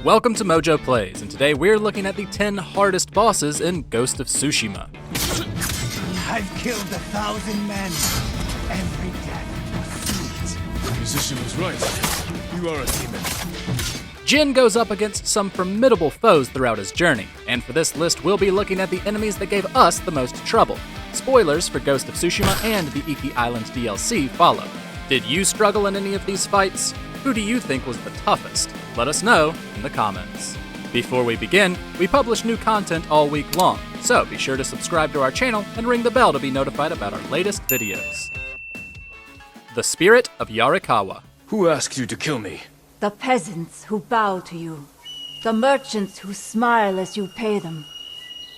Welcome to MojoPlays, and today we're looking at the 10 hardest bosses in Ghost of Tsushima. I've killed 1,000 men. Every death was sweet. The musician was right. You are a demon. Jin goes up against some formidable foes throughout his journey, and for this list we'll be looking at the enemies that gave us the most trouble. Spoilers for Ghost of Tsushima and the Iki Island DLC follow. Did you struggle in any of these fights? Who do you think was the toughest? Let us know in the comments. Before we begin, we publish new content all week long, so be sure to subscribe to our channel and ring the bell to be notified about our latest videos. The Spirit of Yarikawa. Who asked you to kill me? The peasants who bow to you. The merchants who smile as you pay them.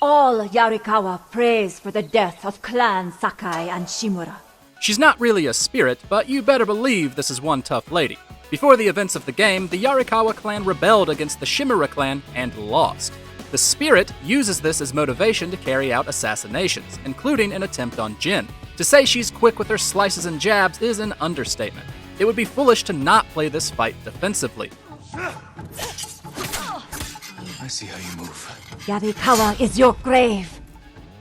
All Yarikawa prays for the death of Clan Sakai and Shimura. She's not really a spirit, but you better believe this is one tough lady. Before the events of the game, the Yarikawa clan rebelled against the Shimura clan and lost. The spirit uses this as motivation to carry out assassinations, including an attempt on Jin. To say she's quick with her slices and jabs is an understatement. It would be foolish to not play this fight defensively. I see how you move. Yarikawa is your grave.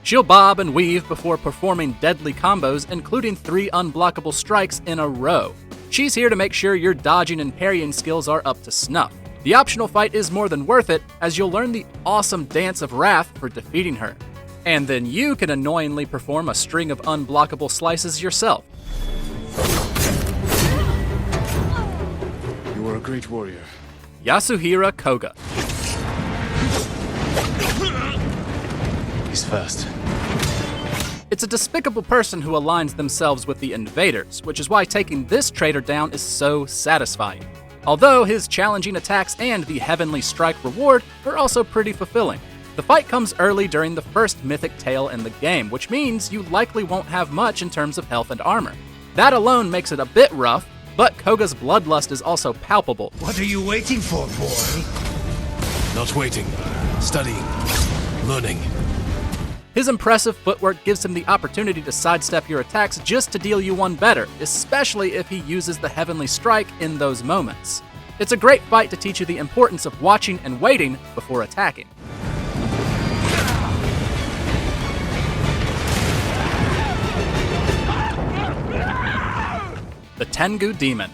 She'll bob and weave before performing deadly combos, including 3 unblockable strikes in a row. She's here to make sure your dodging and parrying skills are up to snuff. The optional fight is more than worth it, as you'll learn the awesome Dance of Wrath for defeating her. And then you can annoyingly perform a string of unblockable slices yourself. You are a great warrior. Yasuhira Koga. He's fast. It's a despicable person who aligns themselves with the invaders, which is why taking this traitor down is so satisfying. Although his challenging attacks and the Heavenly Strike reward are also pretty fulfilling. The fight comes early during the first mythic tale in the game, which means you likely won't have much in terms of health and armor. That alone makes it a bit rough, but Koga's bloodlust is also palpable. What are you waiting for, boy? Not waiting. Studying. Learning. His impressive footwork gives him the opportunity to sidestep your attacks just to deal you one better, especially if he uses the Heavenly Strike in those moments. It's a great fight to teach you the importance of watching and waiting before attacking. The Tengu Demon.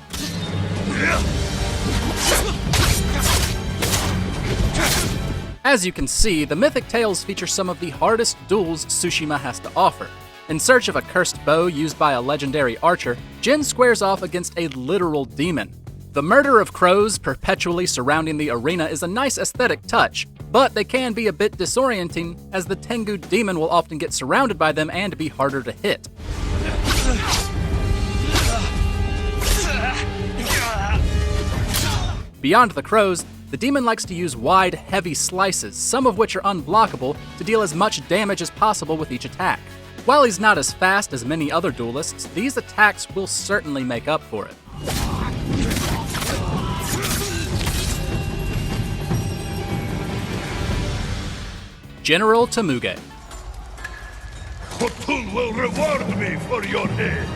As you can see, the Mythic Tales feature some of the hardest duels Tsushima has to offer. In search of a cursed bow used by a legendary archer, Jin squares off against a literal demon. The murder of crows perpetually surrounding the arena is a nice aesthetic touch, but they can be a bit disorienting, as the Tengu demon will often get surrounded by them and be harder to hit. Beyond the crows, the demon likes to use wide, heavy slices, some of which are unblockable, to deal as much damage as possible with each attack. While he's not as fast as many other duelists, these attacks will certainly make up for it. General Temuge. Khotun will reward me for your head.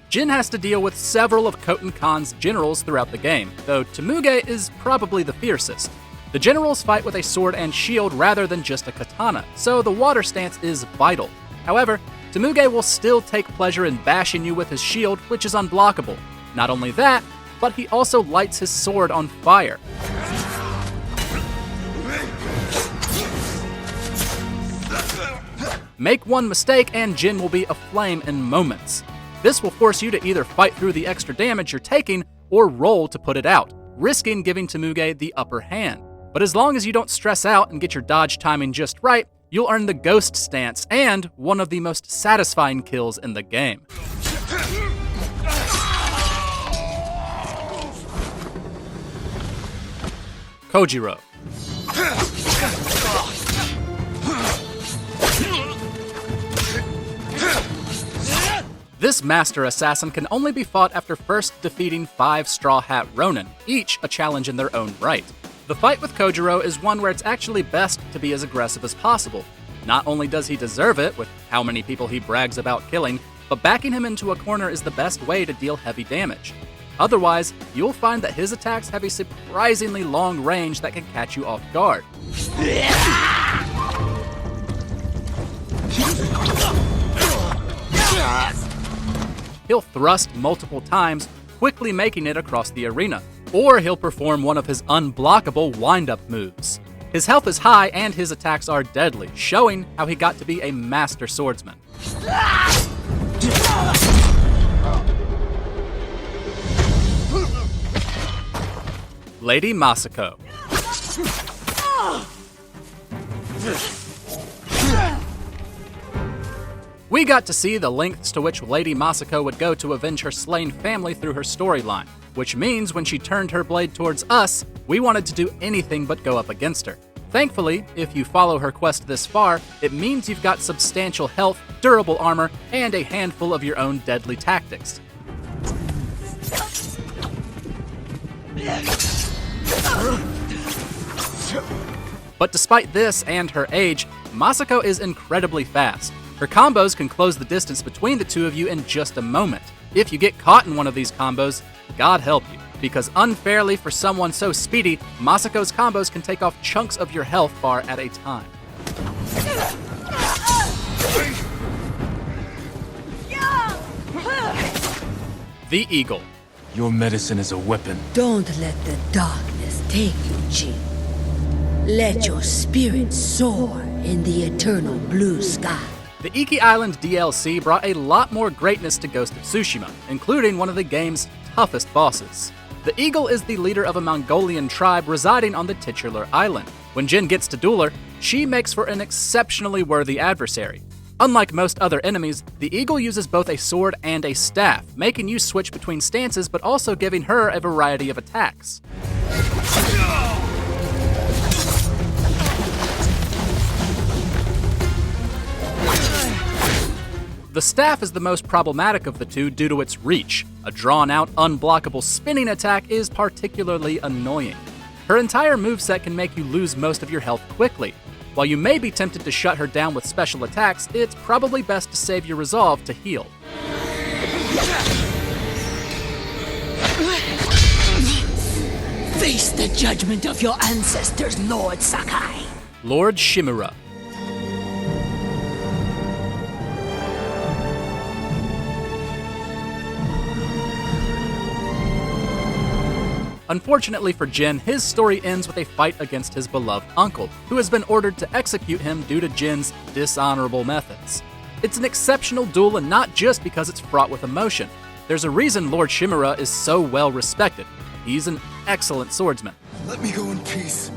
Jin has to deal with several of Khotun Khan's generals throughout the game, though Temuge is probably the fiercest. The generals fight with a sword and shield rather than just a katana, so the water stance is vital. However, Temuge will still take pleasure in bashing you with his shield, which is unblockable. Not only that, but he also lights his sword on fire. Make one mistake and Jin will be aflame in moments. This will force you to either fight through the extra damage you're taking or roll to put it out, risking giving Temuge the upper hand. But as long as you don't stress out and get your dodge timing just right, you'll earn the Ghost stance and one of the most satisfying kills in the game. Kojiro. This master assassin can only be fought after first defeating 5 Straw Hat Ronin, each a challenge in their own right. The fight with Kojiro is one where it's actually best to be as aggressive as possible. Not only does he deserve it, with how many people he brags about killing, but backing him into a corner is the best way to deal heavy damage. Otherwise, you'll find that his attacks have a surprisingly long range that can catch you off guard. He'll thrust multiple times, quickly making it across the arena, or he'll perform one of his unblockable wind-up moves. His health is high and his attacks are deadly, showing how he got to be a master swordsman. Lady Masako. We got to see the lengths to which Lady Masako would go to avenge her slain family through her storyline, which means when she turned her blade towards us, we wanted to do anything but go up against her. Thankfully, if you follow her quest this far, it means you've got substantial health, durable armor, and a handful of your own deadly tactics. But despite this and her age, Masako is incredibly fast. Her combos can close the distance between the two of you in just a moment. If you get caught in one of these combos, God help you, because unfairly for someone so speedy, Masako's combos can take off chunks of your health bar at a time. The Eagle. Your medicine is a weapon. Don't let the darkness take you, Jin. Let your spirit soar in the eternal blue sky. The Iki Island DLC brought a lot more greatness to Ghost of Tsushima, including one of the game's toughest bosses. The Eagle is the leader of a Mongolian tribe residing on the titular island. When Jin gets to duel her, she makes for an exceptionally worthy adversary. Unlike most other enemies, the Eagle uses both a sword and a staff, making you switch between stances but also giving her a variety of attacks. The staff is the most problematic of the two due to its reach. A drawn-out, unblockable spinning attack is particularly annoying. Her entire moveset can make you lose most of your health quickly. While you may be tempted to shut her down with special attacks, it's probably best to save your resolve to heal. Face the judgment of your ancestors, Lord Sakai. Lord Shimura. Unfortunately for Jin, his story ends with a fight against his beloved uncle, who has been ordered to execute him due to Jin's dishonorable methods. It's an exceptional duel, and not just because it's fraught with emotion. There's a reason Lord Shimura is so well respected. He's an excellent swordsman. Let me go in peace.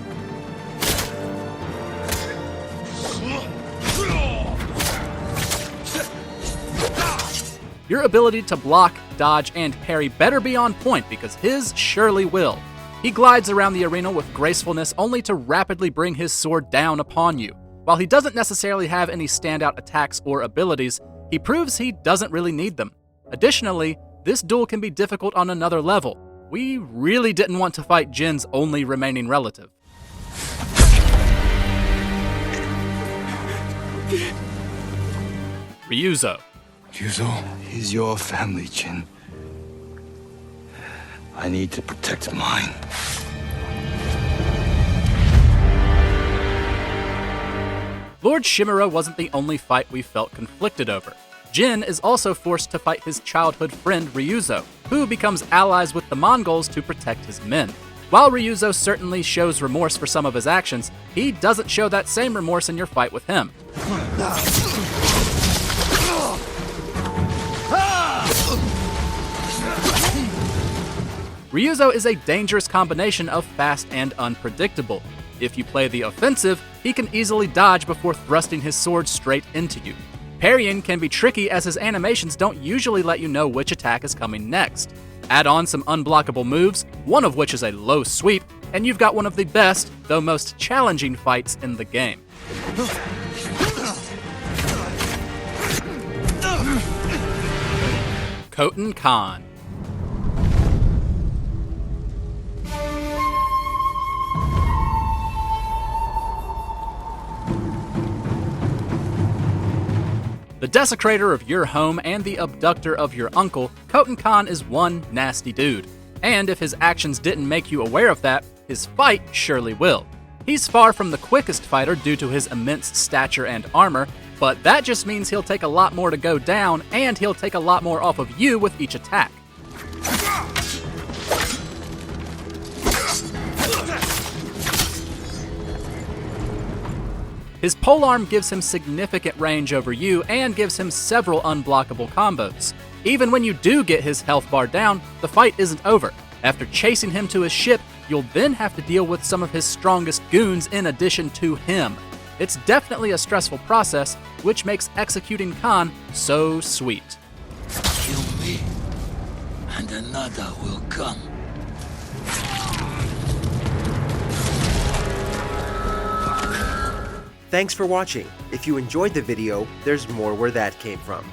Your ability to block, dodge, and parry better be on point, because his surely will. He glides around the arena with gracefulness only to rapidly bring his sword down upon you. While he doesn't necessarily have any standout attacks or abilities, he proves he doesn't really need them. Additionally, this duel can be difficult on another level. We really didn't want to fight Jin's only remaining relative. Ryuzo. Ryuzo? He's your family, Jin. I need to protect mine. Lord Shimura wasn't the only fight we felt conflicted over. Jin is also forced to fight his childhood friend Ryuzo, who becomes allies with the Mongols to protect his men. While Ryuzo certainly shows remorse for some of his actions, he doesn't show that same remorse in your fight with him. Ryuzo is a dangerous combination of fast and unpredictable. If you play the offensive, he can easily dodge before thrusting his sword straight into you. Parrying can be tricky as his animations don't usually let you know which attack is coming next. Add on some unblockable moves, one of which is a low sweep, and you've got one of the best, though most challenging fights in the game. Khoten Khan. The desecrator of your home and the abductor of your uncle, Khoten Khan is one nasty dude. And if his actions didn't make you aware of that, his fight surely will. He's far from the quickest fighter due to his immense stature and armor, but that just means he'll take a lot more to go down, and he'll take a lot more off of you with each attack. His polearm gives him significant range over you and gives him several unblockable combos. Even when you do get his health bar down, the fight isn't over. After chasing him to his ship, you'll then have to deal with some of his strongest goons in addition to him. It's definitely a stressful process, which makes executing Khan so sweet. Kill me, and another will come. Thanks for watching. If you enjoyed the video, there's more where that came from.